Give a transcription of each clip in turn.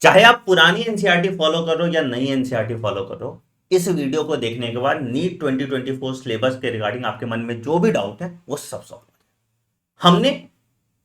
चाहे आप पुरानी एनसीईआरटी फॉलो करो या नई एनसीईआरटी फॉलो करो, इस वीडियो को देखने के बाद नीट 2024 सिलेबस के रिगार्डिंग आपके मन में जो भी डाउट है वो सब सॉल्व हो जाए। हमने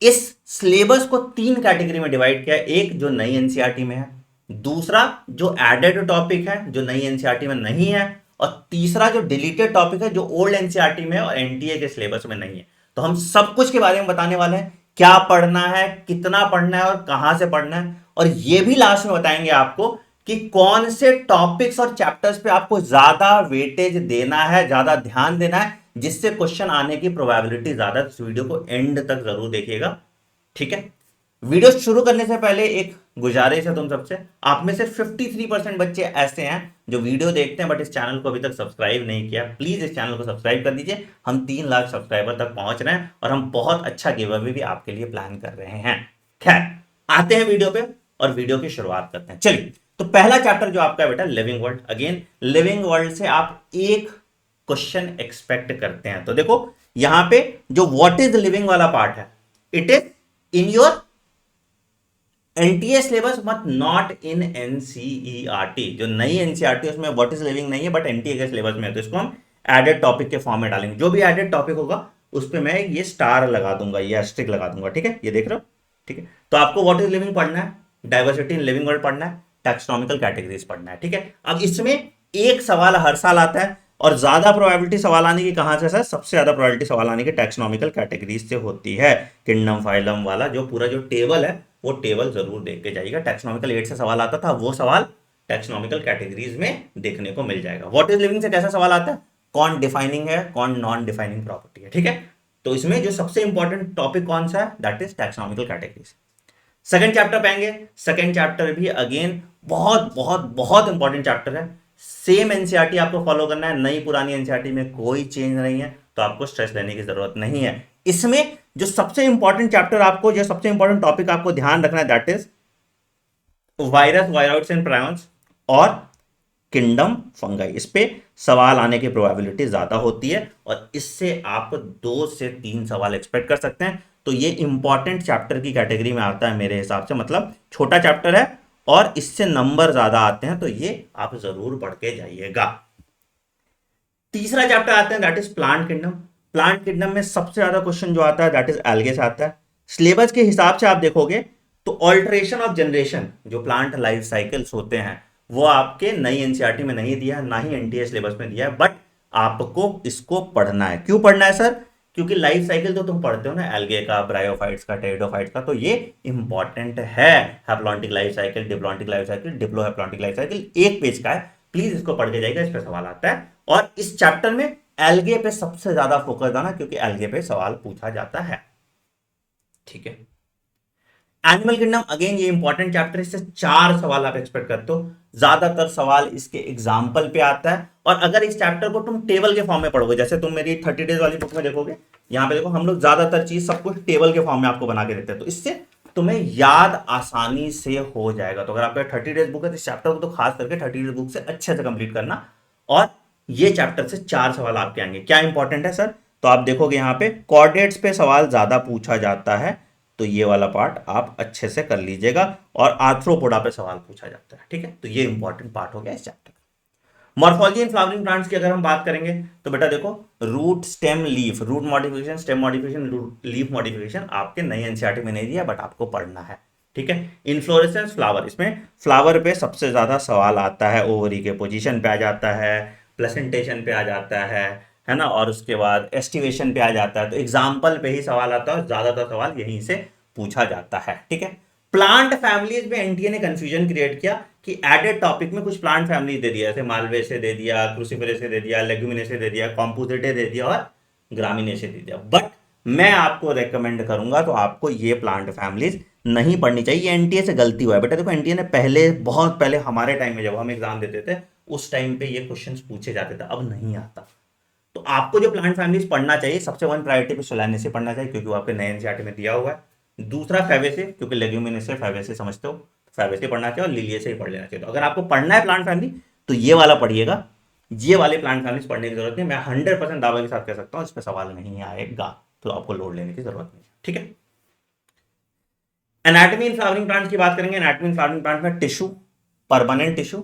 इस सिलेबस को 3 कैटेगरी में डिवाइड किया। एक जो नई एनसीईआरटी में है, दूसरा जो एडेड टॉपिक है जो नई एनसीईआरटी में नहीं है, और तीसरा जो डिलीटेड टॉपिक है जो ओल्ड एनसीईआरटी में है और एनटीए के सिलेबस में नहीं है। तो हम सब कुछ के बारे में बताने वाले हैं, क्या पढ़ना है, कितना पढ़ना है और कहां से पढ़ना है, और ये भी लास्ट में बताएंगे आपको कि कौन से टॉपिक्स और चैप्टर्स पे आपको ज्यादा वेटेज देना है, ज्यादा ध्यान देना है, जिससे क्वेश्चन आने की प्रोबेबिलिटी ज्यादा। इस वीडियो को एंड तक जरूर देखिएगा, ठीक है। वीडियो शुरू करने से पहले एक गुजारिश है तुम सबसे, आप में से 53% बच्चे ऐसे हैं जो वीडियो देखते हैं बट इस चैनल को अभी तक सब्सक्राइब नहीं किया। प्लीज इस चैनल को सब्सक्राइब कर दीजिए। हम 3 लाख सब्सक्राइबर तक पहुंच रहे हैं और हम बहुत अच्छा गिव अवे भी आपके लिए प्लान कर रहे हैं। खैर, आते हैं वीडियो पे और वीडियो की शुरुआत करते हैं। चलिए, तो पहला चैप्टर जो आपका है बेटा living world. Again living world से आप एक क्वेश्चन एक्सपेक्ट करते हैं। तो देखो यहां पे जो व्हाट इज लिविंग वाला पार्ट है, it is in your NTA syllabus but not in NCERT. जो नई एनसीईआरटी उसमें व्हाट इज लिविंग नहीं है बट एनटीए के सिलेबस में है, तो इसको हम एडेड टॉपिक के फॉर्म में डालेंगे। जो भी एडेड टॉपिक होगा उस पर मैं ये स्टार लगा दूंगा, ये एस्ट्रिक लगा दूंगा, ठीक है, ये देख रहे हो, ठीक है। तो आपको व्हाट इज लिविंग पढ़ना है, डाइवर्सिटी इन लिविंग वर्ल्ड पढ़ना है, टैक्सोनॉमिकल कैटेगरीज पढ़ना है, ठीक है। अब इसमें एक सवाल हर साल आता है और ज्यादा प्रोबेबिलिटी सवाल आने की कहां से सर, सबसे ज्यादा प्रोबेबिलिटी सवाल आने की टैक्सोनॉमिकल कैटेगरीज से होती है। किंगडम फाइलम वाला जो पूरा जो टेबल है वो टेबल जरूर देख के जाइएगा। टैक्सोनॉमिकल 8 से सवाल आता था, वो सवाल टैक्सोनॉमिकल कैटेगरीज में देखने को मिल जाएगा। व्हाट इज लिविंग से कैसा सवाल आता है, कौन डिफाइनिंग है, कौन नॉन डिफाइनिंग प्रॉपर्टी है, ठीक है। तो इसमें जो सबसे इंपॉर्टेंट टॉपिक कौन सा है, that is taxonomical categories. Second chapter पे आएंगे। सेकंड चैप्टर भी अगेन बहुत बहुत बहुत इंपॉर्टेंट चैप्टर है। सेम एनसीईआरटी आपको फॉलो करना है, नई पुरानी एनसीईआरटी में कोई चेंज नहीं है, तो आपको स्ट्रेस लेने की जरूरत नहीं है। इसमें जो सबसे इंपॉर्टेंट चैप्टर आपको, जो सबसे इंपॉर्टेंट टॉपिक आपको ध्यान रखना है, that is virus, viroids and prions और किंगडम फंगाई। इस पे सवाल आने की प्रोबेबिलिटी ज्यादा होती है और इससे आप 2 से 3 सवाल एक्सपेक्ट कर सकते हैं। तो ये इंपॉर्टेंट चैप्टर की कैटेगरी में आता है मेरे हिसाब से, मतलब छोटा चैप्टर है और इससे नंबर ज्यादा आते हैं, तो ये आप जरूर पढ़ के जाइएगा। तीसरा चैप्टर आते हैं, that is plant kingdom. Plant kingdom में सबसे ज्यादा क्वेश्चन जो आता है दैट इज एल्गे से आता है। सिलेबस के हिसाब से आप देखोगे तो ऑल्टरेशन ऑफ जनरेशन, जो प्लांट लाइफ साइकिल्स होते हैं, वो आपके नई एनसीईआरटी में नहीं दिया है, ना ही एनटीए सिलेबस में दिया है, बट आपको इसको पढ़ना है। क्यों पढ़ना है सर, क्योंकि लाइफ साइकिल तो तुम पढ़ते हो ना, एल्गे का, ब्रायोफाइट्स का, टेरिडोफाइट्स का, तो ये इंपॉर्टेंट है। Haplontic life cycle, diplontic life cycle, diplohaplontic life cycle, एक पेज का है। प्लीज इसको पढ़ के जाइएगा, इस पर सवाल आता है। और इस चैप्टर में एल्गे पे सबसे ज्यादा फोकस आना, क्योंकि एल्गे पे सवाल पूछा जाता है, ठीक है। एनिमल किंगडम अगेन ये इंपॉर्टेंट चैप्टर, इससे 4 सवाल आप एक्सपेक्ट करते हो। ज्यादातर सवाल इसके एग्जाम्पल पे आता है। और अगर इस चैप्टर को तुम टेबल के फॉर्म में पढ़ोगे, जैसे तुम मेरी 30 डेज वाली बुक में देखोगे, यहाँ पे देखो हम लोग ज्यादातर चीज सब कुछ टेबल के फॉर्म में आपको बना के देते हैं, तो इससे तुम्हें याद आसानी से हो जाएगा। तो अगर आपका 30 डेज बुक है तो इस चैप्टर को तो खास करके 30 डेज बुक से अच्छे से कंप्लीट करना। और ये चैप्टर से 4 सवाल आपके आएंगे। क्या इंपॉर्टेंट है सर, तो आप देखोगे यहाँ पे कोऑर्डिनेट्स पे सवाल ज्यादा पूछा जाता है, तो ये वाला पार्ट आप अच्छे से कर लीजिएगा। और आर्थ्रोपोडा पे सवाल पूछा जाता है, ठीक है। तो ये इंपॉर्टेंट पार्ट हो गया इस चैप्टर का। मॉर्फोलॉजी इन फ्लावरिंग प्लांट्स की अगर हम बात करेंगे तो बेटा देखो, root, stem, leaf, root modification, stem modification, leaf modification आपके नई एनसीईआरटी में नहीं दिया, बट आपको पढ़ना है, ठीक है। इन्फ्लोरेसेंस, फ्लावर, इसमें फ्लावर पे सबसे ज्यादा सवाल आता है। ओवरी के पोजीशन पे आ जाता है, प्लेसेंटेशन पे आ जाता है ना, और उसके बाद एस्टिवेशन पे आ जाता है। तो एग्जाम्पल पे ही सवाल आता है और ज्यादातर सवाल यहीं से पूछा जाता है, ठीक है। प्लांट फैमिलीज में एनटीए ने कंफ्यूजन क्रिएट किया कि एडेड टॉपिक में कुछ प्लांट फैमिली दे दिया, जैसे मालवे से दे दिया, क्रूसिफेरे से दे दिया, लेग्यूमिने से दे दिया, कॉम्पोजिटे दे दिया और ग्रामीने से दे दिया। बट मैं आपको रेकमेंड करूंगा तो आपको ये प्लांट फैमिलीज नहीं पढ़नी चाहिए। एनटीए से गलती हुआ है बेटा। देखो एनटीए ने पहले, बहुत पहले हमारे टाइम में जब हम एग्जाम देते थे, उस टाइम पे ये क्वेश्चंस पूछे जाते थे, अब नहीं आता। तो आपको जो प्लांट फैमिलीज पढ़ना चाहिए, सबसे वन प्रायोरिटी पे सोलाने से पढ़ना चाहिए, क्योंकि वो आपके नए एनसीईआरटी में दिया हुआ है। दूसरा फैबेसे, क्योंकि लेग्यूमिनेसे फैबेसे समझते हो, फैबेसे पढ़ना चाहिए, और लिलिए से ही पढ़ लेना चाहिए। तो अगर आपको पढ़ना है प्लांट फैमिली तो ये वाला पढ़िएगा। ये वाले प्लांट फैमिलीज पढ़ने की जरूरत नहीं, मैं 100% दावा के साथ कह सकता हूँ इस पर सवाल नहीं आएगा, तो आपको लोड लेने की जरूरत नहीं है, ठीक है। एनाटॉमी इन फ्लावरिंग प्लांट्स की बात करेंगे। एनाटॉमी इन फ्लावरिंग प्लांट में टिश्यू, परमानेंट टिश्यू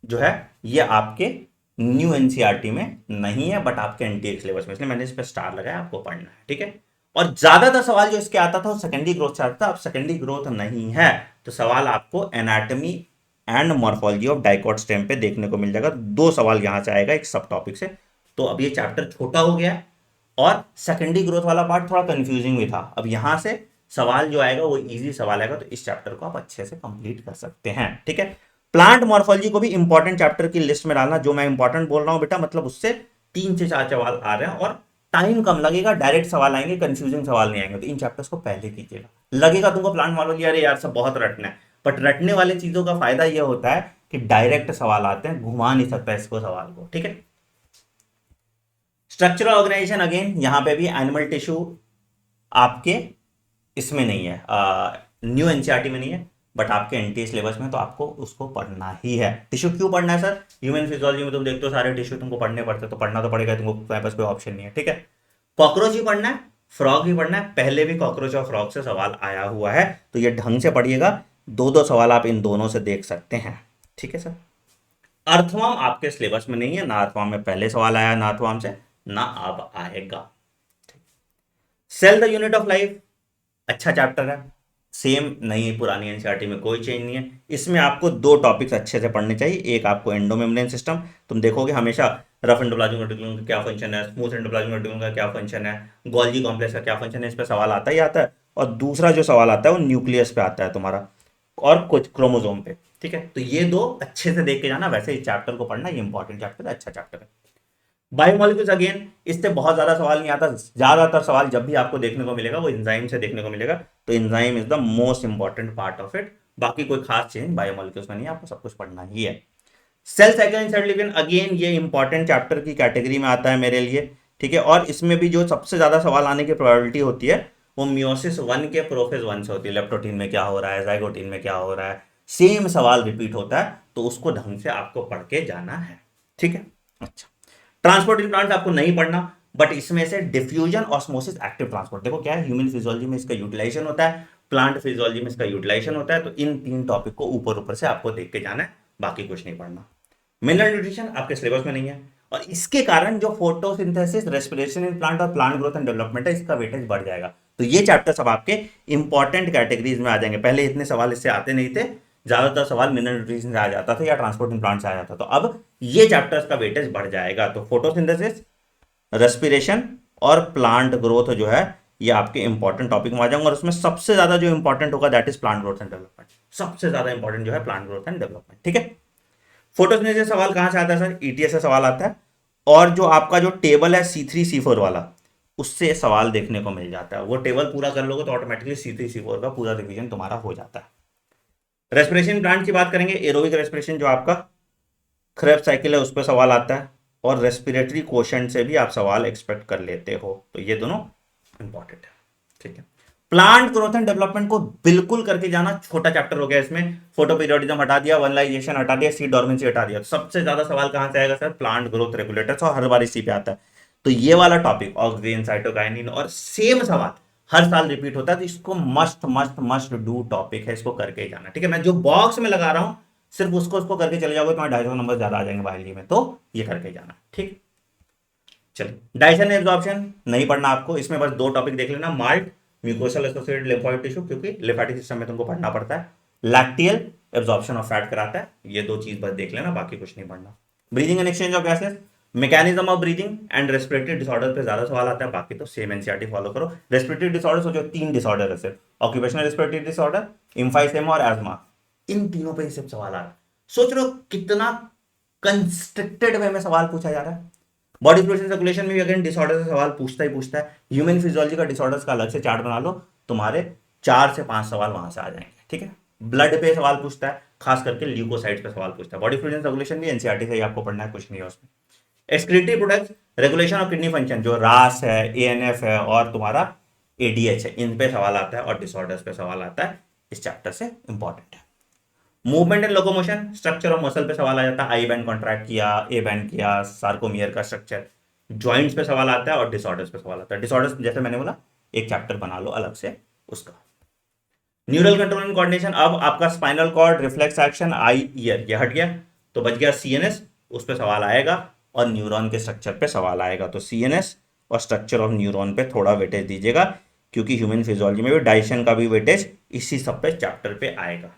जो है ये आपके न्यू एनसीईआरटी में नहीं है, बट आपके एनटीए सिलेबस में, इसलिए मैंने इस पर स्टार लगाया, आपको पढ़ना है, ठीक है। और ज्यादातर सवाल जो इसके आता था वो सेकेंडरी ग्रोथ से आता था। अब सेकेंडरी ग्रोथ नहीं है तो सवाल आपको anatomy and morphology of dicot stem पे देखने को मिल जाएगा। दो सवाल यहां से आएगा एक सब टॉपिक से। तो अब ये चैप्टर छोटा हो गया है और सेकेंडरी ग्रोथ वाला पार्ट थोड़ा कंफ्यूजिंग भी था। अब यहां से सवाल जो आएगा वो इजी सवाल आएगा, तो इस चैप्टर को आप अच्छे से कंप्लीट कर सकते हैं, ठीक है। प्लांट मॉर्फोलॉजी को भी इंपॉर्टेंट चैप्टर की लिस्ट में डालना। जो मैं इंपॉर्टेंट बोल रहा हूं बेटा, मतलब उससे 3 से 4 सवाल आ रहे हैं और टाइम कम लगेगा, डायरेक्ट सवाल आएंगे, कंफ्यूजिंग सवाल नहीं आएंगे। तो इन चैप्टर्स को पहले कीजिएगा। लगेगा तुमको प्लांट मॉर्फोलॉजी अरे यार सब बहुत रटना है, बट रटने वाली चीजों का फायदा यह होता है कि डायरेक्ट सवाल आते हैं, घुमा नहीं सकता इसको सवाल को, ठीक है। स्ट्रक्चरल ऑर्गेनाइजेशन, अगेन यहां पे भी एनिमल टिश्यू आपके इसमें नहीं है, न्यू एनसीईआरटी में नहीं है, बट आपके एनटीए सिलेबस में, तो आपको उसको पढ़ना ही है। टिश्यू क्यों पढ़ना है सर? ह्यूमन फिजियोलॉजी में तुम देखते हो सारे टिश्यू तुमको पढ़ने पड़ते, तो पढ़ना तो पड़ेगा तुमको, तुम्हारे पास कोई ऑप्शन नहीं है, ठीक है। कॉकरोच ही पढ़ना है, फ्रॉग ही पढ़ना है। पहले भी कॉकरोच और फ्रॉग से सवाल आया हुआ है, तो ये ढंग से पढ़िएगा। दो दो सवाल आप इन दोनों से देख सकते हैं, ठीक है सर। अर्थवर्म आपके सिलेबस में नहीं है, ना अर्थवर्म में पहले सवाल आया, ना अर्थवर्म से ना अब आएगा। Cell the unit of life अच्छा चैप्टर है, सेम नहीं है, पुरानी एनसीईआरटी में कोई चेंज नहीं है। इसमें आपको दो टॉपिक्स अच्छे से पढ़ने चाहिए। एक आपको एंडोमेम्ब्रेन सिस्टम, तुम देखोगे हमेशा रफ एंडोप्लाज्मिक रेटिकुलम का क्या फंक्शन है, स्मूथ एंडोप्लाज्मिक रेटिकुलम का क्या फंक्शन है, गोल्गी कॉम्प्लेक्स का क्या फंक्शन है, इस पर सवाल आता ही आता है। और दूसरा जो सवाल आता है वो न्यूक्लियस पे आता है तुम्हारा, और कुछ क्रोमोजोम पे, ठीक है। तो ये दो अच्छे से देख के जाना। वैसे इस चैप्टर को पढ़ना, ये इंपॉर्टेंट चैप्टर है, अच्छा चैप्टर है। बायोमोलिक्यूल्स, अगेन इससे बहुत ज्यादा सवाल नहीं आता। ज्यादातर सवाल जब भी आपको देखने को मिलेगा वो एंजाइम से देखने को मिलेगा, तो enzyme is the most important part of it. बाकी कोई खास चेंज बायोमोलिक्यूल्स में नहीं है, आपको सब कुछ पढ़ना ही है। Cell cycle and cell division, again ये इंपॉर्टेंट चैप्टर की कैटेगरी में आता है मेरे लिए, ठीक है। और इसमें भी जो सबसे ज्यादा सवाल आने की प्रोबेबिलिटी होती है वो मियोसिस 1 के प्रोफेज 1 से होती है। लेप्टोटीन में क्या हो रहा है, जाइगोटीन में क्या हो रहा है, सेम सवाल रिपीट होता है, तो उसको ढंग से आपको पढ़ के जाना है, ठीक है। अच्छा, ट्रांसपोर्ट प्लांट आपको नहीं पढ़ना, बट इसमें से डिफ्यूजन, ऑस्मोसिस, एक्टिव ट्रांसपोर्ट, देखो क्या है, ह्यूमन फिजियोलॉजी में इसका यूटिलाइजेशन होता है, प्लांट फिजियोलॉजी में इसका यूटिलाइजेशन होता है। तो इन 3 टॉपिक को ऊपर ऊपर से आपको देख के जाना है, बाकी कुछ नहीं पढ़ना। मिनरल न्यूट्रिशन आपके सिलेबस में नहीं है, और इसके कारण जो फोटोसिंथेसिस, रेस्पिरेशन इन प्लांट और प्लांट ग्रोथ एंड डेवलपमेंट है, इसका वेटेज बढ़ जाएगा। तो ये चैप्टर सब आपके इंपॉर्टेंट कैटेगरीज में आ जाएंगे। पहले इतने सवाल इससे आते नहीं थे, ज्यादातर सवाल मिनरल न्यूट्रिशन से आ जाता था या ट्रांसपोर्टिंग प्लांट से आ जाता था। तो अब ये चैप्टर्स का वेटेज बढ़ जाएगा। तो फोटोसिंथेसिस, रेस्पिरेशन और प्लांट ग्रोथ जो है ये आपके इंपॉर्टेंट टॉपिक में आ जाएंगे, और उसमें सबसे ज्यादा जो इंपॉर्टेंट होगा that is plant growth and development. सबसे ज्यादा इंपॉर्टेंट जो है प्लांट ग्रोथ एंड डेवलपमेंट, ठीक है। फोटोसिंथेसिस से सवाल कहां से आता है सर? ईटीएस से सवाल आता है, और जो आपका जो टेबल है C3 C4 वाला, उससे सवाल देखने को मिल जाता है। वो टेबल पूरा कर लोगे तो ऑटोमेटिकली C3 C4 का पूरा रिवीजन तुम्हारा हो जाता है। रेस्पिरेशन प्लांट की बात करेंगे, एरोबिक रेस्पिरेशन जो आपका क्रेब्स साइकिल है उस पर सवाल आता है, और रेस्पिरेटरी क्वोशंट से भी आप सवाल एक्सपेक्ट कर लेते हो। तो ये दोनों इंपॉर्टेंट है, ठीक है। प्लांट ग्रोथ एंड डेवलपमेंट को बिल्कुल करके जाना, छोटा चैप्टर हो गया इसमें। फोटो पीरियोडिज्म हटा दिया, वनलाइजेशन हटा दिया, सीड डोर्मेंसी हटा दिया। तो सबसे ज्यादा सवाल कहां से आएगा सर? प्लांट ग्रोथ रेगुलेटर्स, और हर बार इसी पे आता है। तो ये वाला टॉपिक ऑक्सीजन, साइटोकाइनिन, और सेम सवाल हर साल रिपीट होता है, तो इसको must must must do topic है, इसको करके ही जाना, ठीक है। मैं जो बॉक्स में लगा रहा हूं सिर्फ उसको करके चले जाओगे, तुम्हारे 250 नंबर ज्यादा आ जाएंगे बायोलॉजी में, तो ये करके जाना, ठीक। चलिए, डाइजेशन एब्जॉर्प्शन नहीं पढ़ना आपको, इसमें बस 2 टॉपिक देख लेना, malt, mucosal associated lymphoid tissue, क्योंकि लिम्फेटिक सिस्टम में तुमको पढ़ना पड़ता है। लैक्टियल, एब्जॉर्प्शन ऑफ फैट कराता है। ये 2 चीज बस देख लेना, बाकी कुछ नहीं पढ़ना। Breathing and exchange of gases, mechanism of breathing and respiratory disorder पे ज्यादा सवाल आता है, बाकी तो सेम एनसीईआरटी फॉलो करो। रेस्पिरेटरी डिसऑर्डर सोचो 3 डिसऑर्डर है सिर्फ, ऑक्यूपेशनल रेस्पिरेटरी डिसऑर्डर, एम्फाइसेमा और एस्मा, इन तीनों पे सिर्फ सवाल आ रहा है। सोच रहे हो कितना कंस्ट्रक्टेड वे में सवाल पूछा जा रहा है। बॉडी फ्लूइड सर्कुलेशन में भी अगेन डिसऑर्डर से सवाल पूछता ही पूछता है। ह्यूमन फिजियोलॉजी का डिसऑर्डर्स का अलग से चार्ट बना लो, तुम्हारे 4 से 5 सवाल वहां से आ जाएंगे, ठीक है। ब्लड पे सवाल पूछता है, खास करके ल्यूकोसाइट्स पे सवाल पूछता है। बॉडी फ्लूइड सर्कुलेशन भी एनसीईआरटी से ही आपको पढ़ना है, कुछ नहीं है उसमें। Excretory products, regulation of kidney function, जो रास है, एएनएफ है, और तुम्हारा एडीएच है, इन पे सवाल आता है, और डिसऑर्डर्स पे सवाल आता है, इस चैप्टर से इंपॉर्टेंट है। Movement and locomotion, structure of muscle पे सवाल आ जाता है, आई बैंड कॉन्ट्रैक्ट किया, ए बैंड किया, सार्कोमियर का स्ट्रक्चर। जॉइंट्स पे सवाल आता है, और डिसऑर्डर्स पे सवाल आता है। डिसऑर्डर्स जैसे मैंने बोला एक चैप्टर बना लो अलग से उसका। न्यूरल कंट्रोल एंड कोऑर्डिनेशन, अब आपका spinal cord, reflex action, eye ear ये हट गया, तो बच गया सीएनएस, उस पर सवाल आएगा और न्यूरॉन के स्ट्रक्चर पे सवाल आएगा। तो सीएनएस और स्ट्रक्चर ऑफ न्यूरॉन पे थोड़ा वेटेज दीजिएगा, क्योंकि ह्यूमन फिजियोलॉजी में भी डाइजेशन का भी वेटेज इसी सब पे चैप्टर पे आएगा।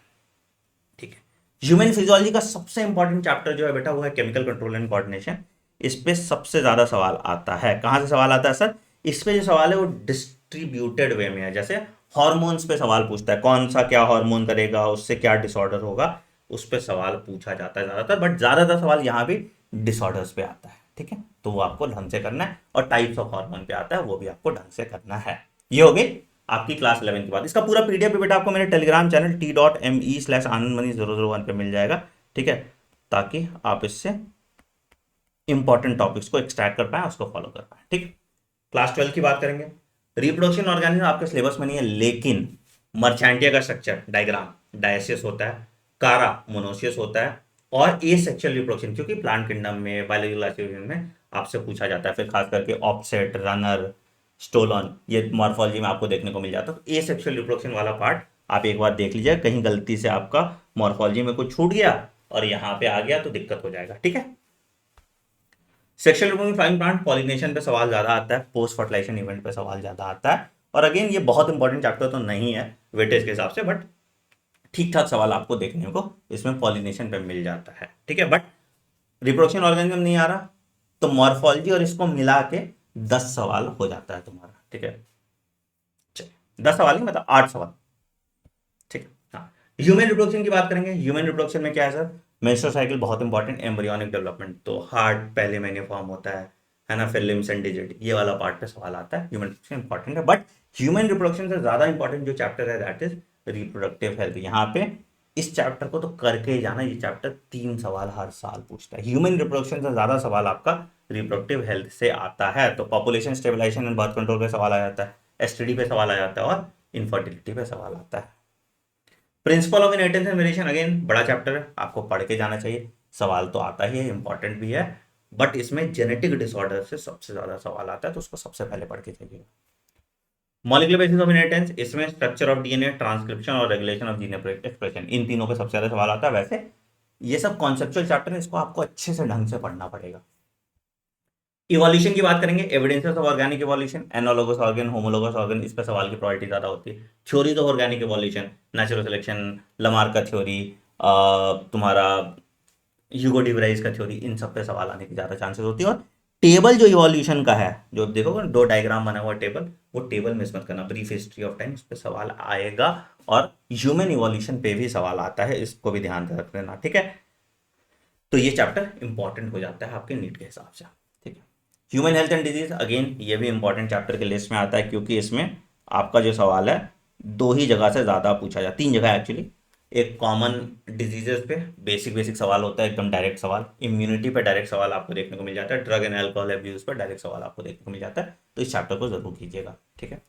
ठीक है, ह्यूमन फिजियोलॉजी का सबसे इंपॉर्टेंट चैप्टर जो है बेटा वो है केमिकल कंट्रोल एंड कोऑर्डिनेशन। इस पे सबसे ज्यादा सवाल आता है। कहां से सवाल आता है सर? इस पे जो सवाल है वो डिस्ट्रीब्यूटेड वे में है। जैसे हॉर्मोन्स पे सवाल पूछता है, कौन सा क्या हार्मोन करेगा, उससे क्या डिसऑर्डर होगा, उस पे सवाल पूछा जाता है ज्यादातर। बट ज्यादातर सवाल यहाँ भी डिसऑर्डर्स पे आता है। ठीक है, तो वो आपको ढंग से करना है, और टाइप्स ऑफ हार्मोन पे आता है, वो भी आपको ढंग से करना है। ये हो गई आपकी क्लास 11 की बात। इसका पूरा पीडीएफ बेटा आपको मेरे टेलीग्राम चैनल t.me/anandmani001 पे मिल जाएगा। ठीक है, ताकि आप इससे इंपॉर्टेंट टॉपिक्स को एक्सट्रैक्ट कर पाए, उसको फॉलो कर पाए। ठीक, क्लास 12 की बात करेंगे। रिप्रोडक्शन ऑर्गेनिज्म आपके सिलेबस में नहीं है, लेकिन मर्चेंटिया का स्ट्रक्चर डायग्राम, डायसिस होता है, कारा मोनोसियस होता है, और ए सेक्शुअल रिप्रोडक्शन, क्योंकि प्लांट किंगडम में, बायोलॉजिकल क्लासिफिकेशन में आपसे पूछा जाता है। फिर खास करके ऑफसेट, रनर, स्टोलन, ये मॉर्फोलॉजी में आपको देखने को मिल जाता है। तो ए सेक्शुअल रिप्रोडक्शन वाला पार्ट आप एक बार देख लीजिए, कहीं गलती से आपका मॉर्फोलॉजी में कुछ छूट गया और यहाँ पे आ गया तो दिक्कत हो जाएगा। ठीक है, sexual reproduction flying plant, pollination पे सवाल ज्यादा आता है, पोस्ट फर्टिलाइजेशन इवेंट पे सवाल ज्यादा आता है। और अगेन ये बहुत इंपॉर्टेंट चैप्टर तो नहीं है वेटेज के हिसाब से, बट ठीक ठाक सवाल आपको देखने को इसमें पॉलिनेशन पे मिल जाता है। ठीक है, बट रिप्रोडक्शन ऑर्गेनिज्म नहीं आ रहा, तो मॉर्फोलॉजी और इसको मिला के 10 सवाल हो जाता है तुम्हारा। ठीक है, 10 सवाल ही मतलब 8 सवाल। ठीक है, हाँ, ह्यूमन रिप्रोडक्शन की बात करेंगे। ह्यूमन रिप्रोडक्शन में क्या है सर? मेंस्ट्रुअल साइकिल बहुत इंपॉर्टेंट, एम्ब्रियोनिक डेवलपमेंट, तो हार्ट पहले महीने फॉर्म होता है ना, फिर लिम्स एंड डिजिट, ये वाला पार्ट पे सवाल आता है। ह्यूमन रिप्रोडक्शन इंपॉर्टेंट है, बट ह्यूमन रिप्रोडक्शन से ज्यादा इंपॉर्टेंट जो चैप्टर है दैट इज रिप्रोडक्टिव हेल्थ। यहाँ पे इस चैप्टर को तो करके ही जाना, ये चैप्टर 3 सवाल हर साल पूछता है। ह्यूमन रिप्रोडक्शन से ज्यादा सवाल आपका रिप्रोडक्टिव हेल्थ से आता है। तो population stabilization and birth control पे सवाल आ जाता है, एसटीडी पे सवाल आ जाता है, और इनफर्टिलिटी पे सवाल आता है। Principle of inheritance and variation again बड़ा चैप्टर है, आपको पढ़ के जाना चाहिए। सवाल तो आता ही है, इंपॉर्टेंट भी है, बट इसमें जेनेटिक डिसऑर्डर से सबसे ज्यादा सवाल आता है, तो उसको सबसे पहले पढ़ के जाइएगा। मॉलिक्यूलर बेसिस ऑफ इनहेरिटेंस, इसमें स्ट्रक्चर ऑफ डीएनए, ट्रांसक्रिप्शन और रेगुलेशन ऑफ जीन एक्सप्रेशन, इन तीनों पे सबसे ज्यादा सवाल आता है। वैसे ये सब कॉन्सेप्चुअल चैप्टर है, इसको आपको अच्छे से ढंग से पढ़ना पड़ेगा। इवोल्यूशन की बात करेंगे, evidences of organic evolution, analogous organ, homologous organ, इस पे सवाल की प्रोबेबिलिटी ज्यादा होती है। Theories of organic evolution, natural selection, Lamarck का थ्योरी, तुम्हारा ह्यूगो डी व्राइस का थ्योरी, इन सब पे सवाल आने की ज्यादा चांसेस होती है। और टेबल जो इवोल्यूशन का है, जो देखोगे 2 डायग्राम बना हुआ टेबल, वो टेबल मिस मत करना, ब्रीफ हिस्ट्री ऑफ टाइम, इस पे सवाल आएगा। और ह्यूमन इवोल्यूशन पे भी सवाल आता है, इसको भी ध्यान रख लेना। ठीक है, तो ये चैप्टर इंपॉर्टेंट हो जाता है आपके नीट के हिसाब से। ठीक है, human health and disease again ये भी इंपॉर्टेंट चैप्टर के लिस्ट में आता है, क्योंकि इसमें आपका जो सवाल है 2 ही जगह से ज़्यादा पूछा जाता है, 3 जगह एक्चुअली। एक कॉमन डिजीजेस पे बेसिक बेसिक सवाल होता है, एकदम डायरेक्ट सवाल। इम्यूनिटी पे डायरेक्ट सवाल आपको देखने को मिल जाता है। ड्रग एंड अल्कोहल अब्यूज पर डायरेक्ट सवाल आपको देखने को मिल जाता है, तो इस चैप्टर को जरूर कीजिएगा। ठीक है,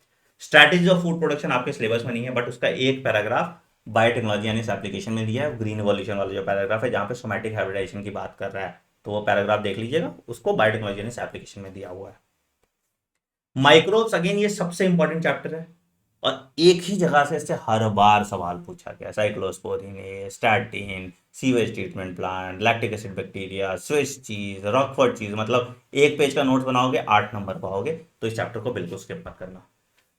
स्ट्रैटेजी ऑफ फूड प्रोडक्शन आपके सिलेबस में नहीं है, बट उसका एक पैराग्राफ बायोटेक्नोलॉजी यानी इस एप्लीकेशन में दिया है। ग्रीन इवोल्यूशन वाला जो पैराग्राफ है, जहाँ पे सोमैटिक हाइब्रिडाइजेशन की बात कर रहा है, तो वो पैराग्राफ देख लीजिएगा, उसको बायोटेक्नोलॉजी यानी इस एप्लीकेशन में दिया हुआ है। माइक्रोब्स अगेन ये सबसे इंपॉर्टेंट चैप्टर है, और एक ही जगह से इससे हर बार सवाल पूछा गया। Cyclosporin, statin, sewage treatment plant, lactic acid bacteria, Swiss cheese, Roquefort cheese, मतलब एक पेज का नोट्स बनाओगे 8 नंबर पाओगे, तो इस चैप्टर को बिल्कुल स्किप मत करना।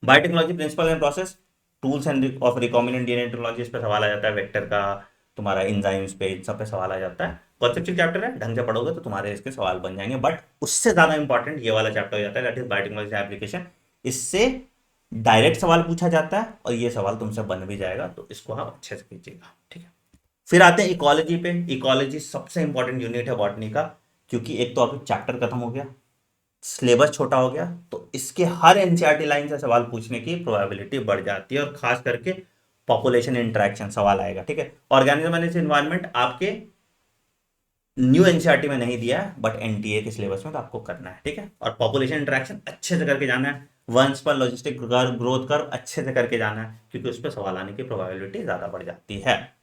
Biotechnology principle and process, tools end of recombinant DNA technology, इस पे सवाल आ जाता है। वेक्टर का, तुम्हारा इंजाइम्स पे, इन सब पे सवाल आ जाता है। कॉन्सेप्चुअल चैप्टर है, ढंग से पढ़ोगे तो तुम्हारे इसके सवाल बन जाएंगे, बट उससे ज्यादा इंपॉर्टेंट ये वाला चैप्टर हो जाता है, दैट इज बायोटेक्नोलॉजी एप्लीकेशन। इससे डायरेक्ट सवाल पूछा जाता है, और ये सवाल तुमसे बन भी जाएगा, तो इसको आप अच्छे से कीजिएगा। ठीक है, फिर आते हैं इकोलॉजी पे। इकोलॉजी सबसे इंपॉर्टेंट यूनिट है बॉटनी का, क्योंकि एक तो आपका चैप्टर खत्म हो गया, सिलेबस छोटा हो गया, तो इसके हर एनसीईआरटी लाइन से सवाल पूछने की प्रोबेबिलिटी बढ़ जाती है, और खास करके पॉपुलेशन इंटरेक्शन सवाल आएगा। ठीक है, ऑर्गेनिज्म एंड एनवायरनमेंट आपके न्यू एनसीईआरटी में नहीं दिया है, बट एनटीए के सिलेबस में तो आपको करना है। ठीक है, और पॉपुलेशन इंटरेक्शन अच्छे से करके जाना है। वंश पर लॉजिस्टिक ग्रोथ कर्व अच्छे से करके जाना है, क्योंकि उस पर सवाल आने की प्रोबेबिलिटी ज्यादा बढ़ जाती है।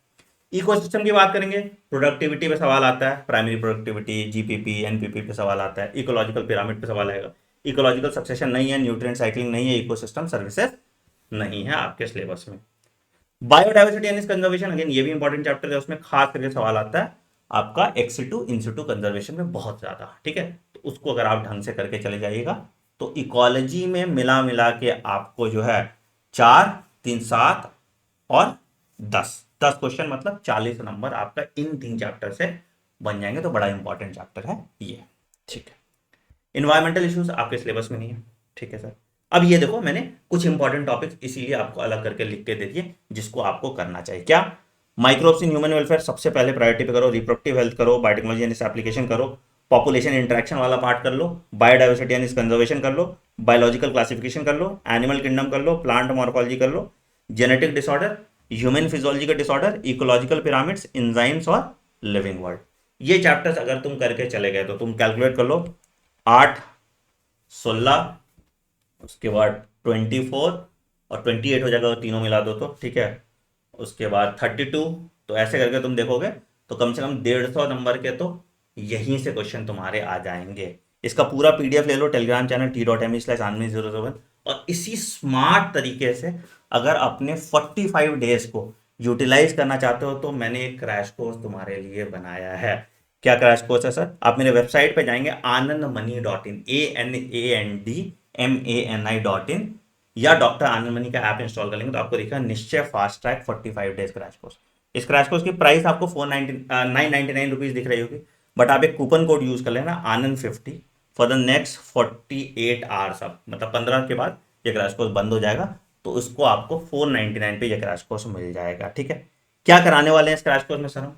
इकोसिस्टम की बात करेंगे, प्रोडक्टिविटी पे सवाल आता है, प्राइमरी प्रोडक्टिविटी, जीपीपी, एनपीपी पे सवाल आता है। इकोलॉजिकल पिरामिड पे सवाल आएगा। इकोलॉजिकल सक्सेशन नहीं है, न्यूट्रिएंट साइक्लिंग नहीं है, इकोसिस्टम सर्विसेज नहीं है आपके सिलेबस में। बायोडाइवर्सिटी एंड कंजर्वेशन, अगेन ये भी इंपॉर्टेंट चैप्टर है, उसमें खास करके सवाल आता है आपका एक्सिटू इंसिटू कंजर्वेशन में बहुत ज्यादा, ठीक है। तो उसको अगर आप ढंग से करके चले जाइएगा तो इकोलॉजी में मिला मिला के आपको जो है 4, 3, 7 और 10 क्वेश्चन, मतलब 40 नंबर आपका इन 3 चैप्टर से बन जाएंगे। तो बड़ा इंपॉर्टेंट चैप्टर है ये, ठीक है। इन्वायरमेंटल इश्यूज आपके सिलेबस में नहीं है, ठीक है सर। अब ये देखो मैंने कुछ इंपॉर्टेंट टॉपिक्स इसीलिए आपको अलग करके लिख के दे दिए जिसको आपको करना चाहिए। क्या? माइक्रोब्स इन ह्यूमन वेलफेयर सबसे पहले प्रायोरिटी पे करो, रिप्रोडक्टिव हेल्थ करो, बायोटेक्नोलॉजी एंड एप्लीकेशन करो, पॉपुलेशन इंटरेक्शन वाला पार्ट कर लो, बायोडाइवर्सिटी एंड कंजर्वेशन कर लो, बायोलॉजिकल क्लासिफिकेशन कर लो, एनिमल किंगडम कर लो, प्लांट मॉर्फोलॉजी कर लो, जेनेटिक डिसऑर्डर, ह्यूमन फिजियोलॉजी का डिसऑर्डर, इकोलॉजिकल पिरामिड्स, एंजाइम्स और लिविंग वर्ल्ड। ये चैप्टर्स अगर तुम करके चले गए तो तुम कैलकुलेट कर लो, 8, 16, उसके बाद 24 और 28 हो जाएगा, तीनों मिला दो तो, ठीक है। उसके बाद 32, तो ऐसे करके तुम देखोगे तो कम से कम 150 नंबर के तो यहीं से क्वेश्चन तुम्हारे आ जाएंगे। इसका पूरा पीडीएफ ले लो, टेलीग्राम चैनल t.me/anvi07, और इसी स्मार्ट तरीके से अगर अपने 45 डेज को यूटिलाइज करना चाहते हो तो मैंने एक क्रैश कोर्स तुम्हारे लिए बनाया है। क्या क्रैश कोर्स है सर? आप मेरे वेबसाइट पे जाएंगे anandmani.in, ANANDMANI.in, या डॉक्टर आनंद मनी का ऐप इंस्टॉल कर लेंगे तो आपको दिखेगा निश्चय fast track 45 days crash course. इस क्रैश कोर्स की प्राइस आपको 999 रुपीज दिख रही होगी, बट आप एक कूपन कोड यूज कर लेना आनंद50 फॉर द नेक्स्ट 48 आवर्स, अब मतलब 15 के बाद ये क्रैश कोर्स बंद हो जाएगा, तो उसको आपको 499 पे ये क्रैश कोर्स मिल जाएगा, ठीक है। क्या कराने वाले हैं इस क्रैश कोर्स में सर? हम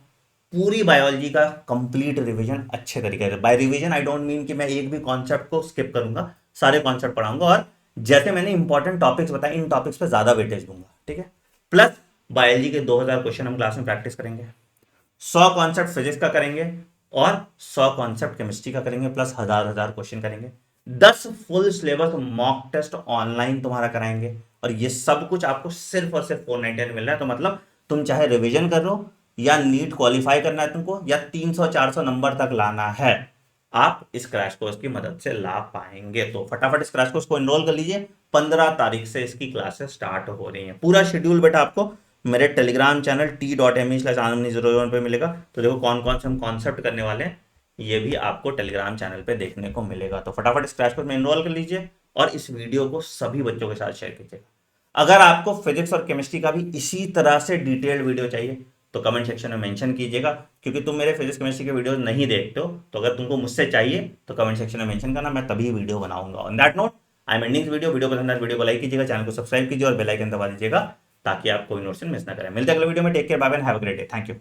पूरी बायोलॉजी का कंप्लीट रिवीजन अच्छे तरीके से, by revision I don't mean कि मैं एक भी कॉन्सेप्ट को स्किप करूंगा, सारे कॉन्सेप्ट पढ़ाऊंगा, और जैसे मैंने इंपॉर्टेंट टॉपिक्स बताए इन टॉपिक्स पे ज्यादा वेटेज दूंगा, ठीक है। प्लस बायोलॉजी के 2000 क्वेश्चन हम क्लास में प्रैक्टिस करेंगे, 100 कॉन्सेप्ट फिजिक्स का करेंगे और 100 कॉन्सेप्ट केमिस्ट्री का करेंगे, प्लस हजार हजार क्वेश्चन करेंगे, 10 full syllabus mock test online तुम्हारा कराएंगे, और ये सब कुछ आपको सिर्फ और सिर्फ 499 मिल रहा है। तो मतलब तुम चाहे रिवीजन कर लो या नीट क्वालिफाई करना है तुमको, या 300-400 नंबर तक लाना है, आप इस क्रैश कोर्स की मदद से ला पाएंगे। तो फटाफट इस क्रैश कोर्स को एनरोल कर लीजिए, 15 तारीख से इसकी क्लासेस स्टार्ट हो रही हैं। पूरा शेड्यूल बेटा आपको मेरे टेलीग्राम चैनल t.me/anandmani01 पे मिलेगा। तो देखो कौन कौन से हम कॉन्सेप्ट करने वाले हैं, ये भी आपको टेलीग्राम चैनल पे देखने को मिलेगा। तो फटाफट इस क्रैश कोर्स में एनरोल कर लीजिए और इस वीडियो को सभी बच्चों के साथ शेयर कीजिएगा। अगर आपको फिजिक्स और केमिस्ट्री का भी इसी तरह से डिटेल्ड वीडियो चाहिए तो कमेंट सेक्शन में मेंशन कीजिएगा, क्योंकि तुम मेरे फिजिक्स केमिस्ट्री के वीडियो नहीं देखते हो, तो अगर तुमको मुझसे चाहिए तो कमेंट सेक्शन में मेंशन करना, मैं तभी वीडियो बनाऊंगा। On that note I am ending video पसंद आए वीडियो को लाइक कीजिएगा, चैनल को सब्सक्राइब कीजिए और बेल आइकन दबा दीजिएगा ताकि आप कोई नोटिफिकेशन मिस ना करें। मिलते हैं अगले वीडियो में, take care, bye bye, have a great day, thank you.